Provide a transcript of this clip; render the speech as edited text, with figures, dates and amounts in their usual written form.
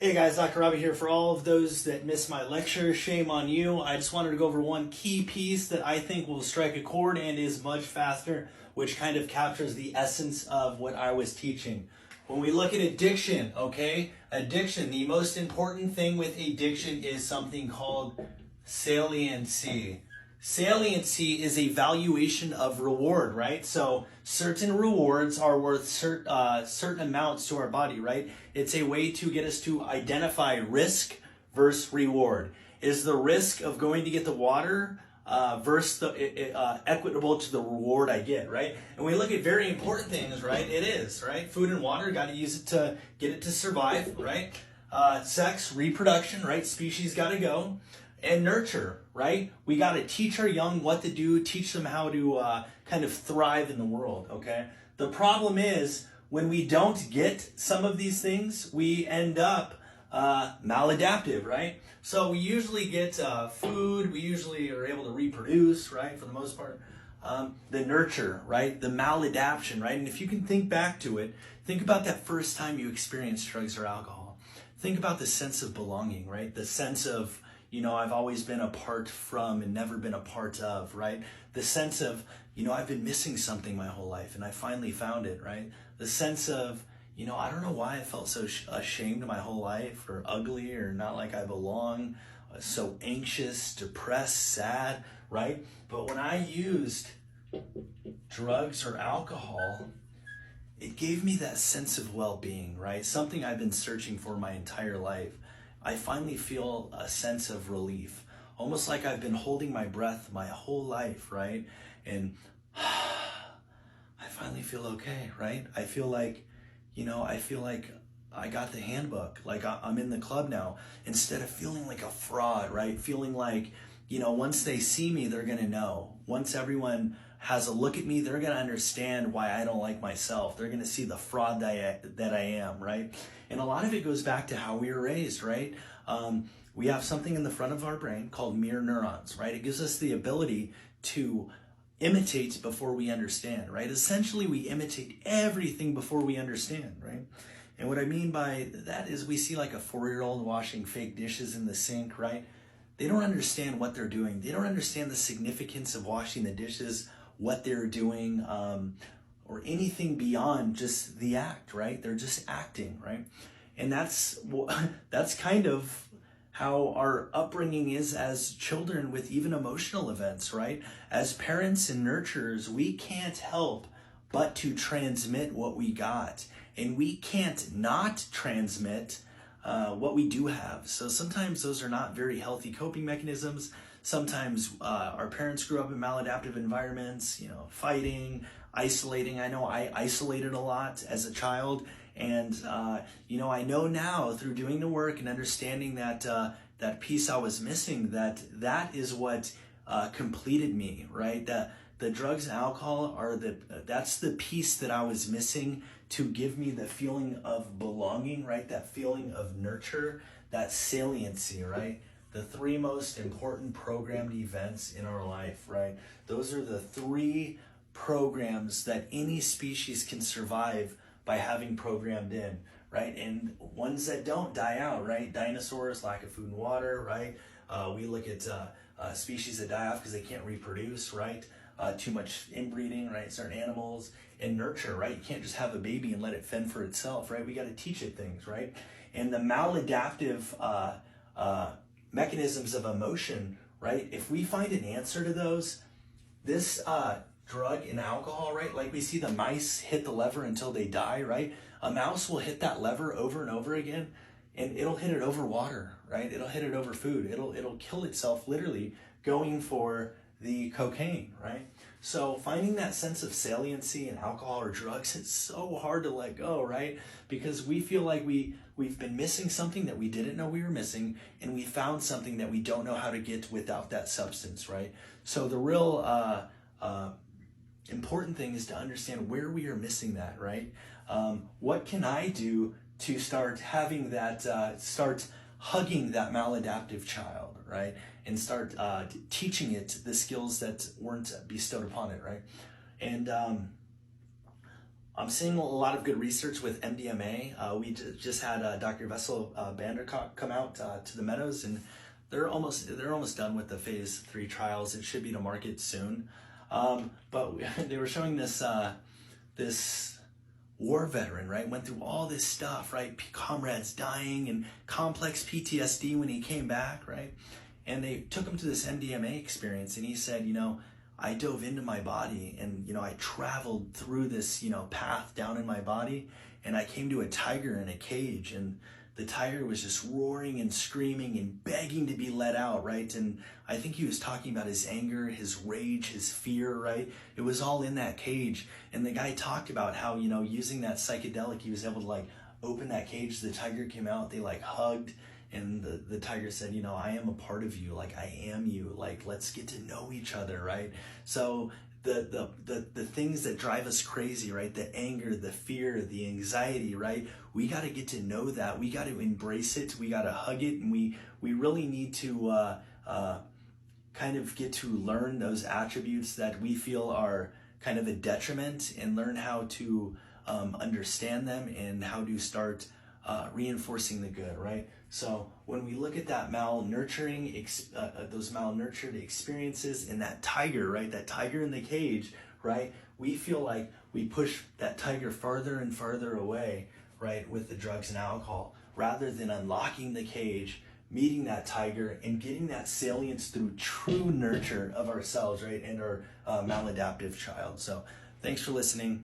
Hey guys, Dr. Robbie here. For all of those that missed my lecture, shame on you. I just wanted to go over one key piece that I think will strike a chord and is much faster, which kind of captures the essence of what I was teaching. When we look at addiction, okay, addiction, the most important thing with addiction is something called saliency. Saliency is a valuation of reward, right? So certain rewards are worth certain amounts to our body, right? It's a way to get us to identify risk versus reward. Is the risk of going to get the water versus the equitable to the reward I get, right? And we look at very important things, right? It is, right? Food and water, got to use it to get it to survive, right? Sex, reproduction, right? Species got to go. And nurture, right? We got to teach our young what to do, teach them how to kind of thrive in the world, okay? The problem is when we don't get some of these things, we end up maladaptive, right? So we usually get food, we usually are able to reproduce, right, for the most part. The nurture, right? The maladaption, right? And if you can think back to it, think about that first time you experienced drugs or alcohol. Think about the sense of belonging, right? The sense of, I've always been apart from and never been a part of, right? The sense of, I've been missing something my whole life and I finally found it, right? The sense of, I don't know why I felt so ashamed my whole life or ugly or not like I belong, so anxious, depressed, sad, right? But when I used drugs or alcohol, it gave me that sense of well-being, right? Something I've been searching for my entire life. I finally feel a sense of relief, almost like I've been holding my breath my whole life, right? And I finally feel okay, right? I feel like, I got the handbook, like I'm in the club now, instead of feeling like a fraud, right? Feeling like, once they see me, they're gonna know. Once everyone has a look at me, they're gonna understand why I don't like myself. They're gonna see the fraud that I am, right? And a lot of it goes back to how we were raised, right? We have something in the front of our brain called mirror neurons, right? It gives us the ability to imitate before we understand, right? Essentially, we imitate everything before we understand, right? And what I mean by that is we see like a 4-year-old washing fake dishes in the sink, right? They don't understand what they're doing. They don't understand the significance of washing the dishes, what they're doing, or anything beyond just the act, right? They're just acting, right? And that's kind of how our upbringing is as children with even emotional events, right? As parents and nurturers, we can't help but to transmit what we got. And we can't not transmit what we do have. So sometimes those are not very healthy coping mechanisms. Sometimes our parents grew up in maladaptive environments, fighting, isolating. I know I isolated a lot as a child. And, I know now through doing the work and understanding that that piece I was missing, that is what completed me, right? That the drugs and alcohol that's the piece that I was missing to give me the feeling of belonging, right? That feeling of nurture, that saliency, right? The 3 most important programmed events in our life, right? Those are the 3 programs that any species can survive by having programmed in, right? And ones that don't die out, right? Dinosaurs, lack of food and water, right? We look at species that die off because they can't reproduce, right? Too much inbreeding, right? Certain animals. And nurture, right? You can't just have a baby and let it fend for itself, right? We got to teach it things, right? And the maladaptive mechanisms of emotion, right? If we find an answer to those, this drug and alcohol, right? Like we see the mice hit the lever until they die, right? A mouse will hit that lever over and over again, and it'll hit it over water, right? It'll hit it over food. It'll kill itself literally going for the cocaine, right? So finding that sense of saliency in alcohol or drugs, it's so hard to let go, right? Because we feel like we've been missing something that we didn't know we were missing, and we found something that we don't know how to get without that substance, right? So the real important thing is to understand where we are missing that, right? What can I do to start having that, start hugging that maladaptive child, right? And start teaching it the skills that weren't bestowed upon it, right? And I'm seeing a lot of good research with MDMA. We just had Dr. Vessel Vanderkok come out to the Meadows, and they're almost done with the phase 3 trials. It should be to market soon. But they were showing this war veteran, right? Went through all this stuff, right? Comrades dying and complex PTSD when he came back, right? And they took him to this MDMA experience, and he said, I dove into my body, and I traveled through this path down in my body, and I came to a tiger in a cage, and the tiger was just roaring and screaming and begging to be let out, right? And I think he was talking about his anger, his rage, his fear, right? It was all in that cage. And the guy talked about how using that psychedelic, he was able to open that cage. The tiger came out, they hugged. And the tiger said, I am a part of you, I am you, let's get to know each other, right? So the things that drive us crazy, right? The anger, the fear, the anxiety, right? We got to get to know that. We got to embrace it. We got to hug it. And we really need to kind of get to learn those attributes that we feel are kind of a detriment, and learn how to understand them and how to start reinforcing the good, right? So when we look at that those malnurtured experiences in that tiger, right? That tiger in the cage, right? We feel like we push that tiger farther and farther away, right? With the drugs and alcohol, rather than unlocking the cage, meeting that tiger, and getting that salience through true nurture of ourselves, right? And our maladaptive child. So thanks for listening.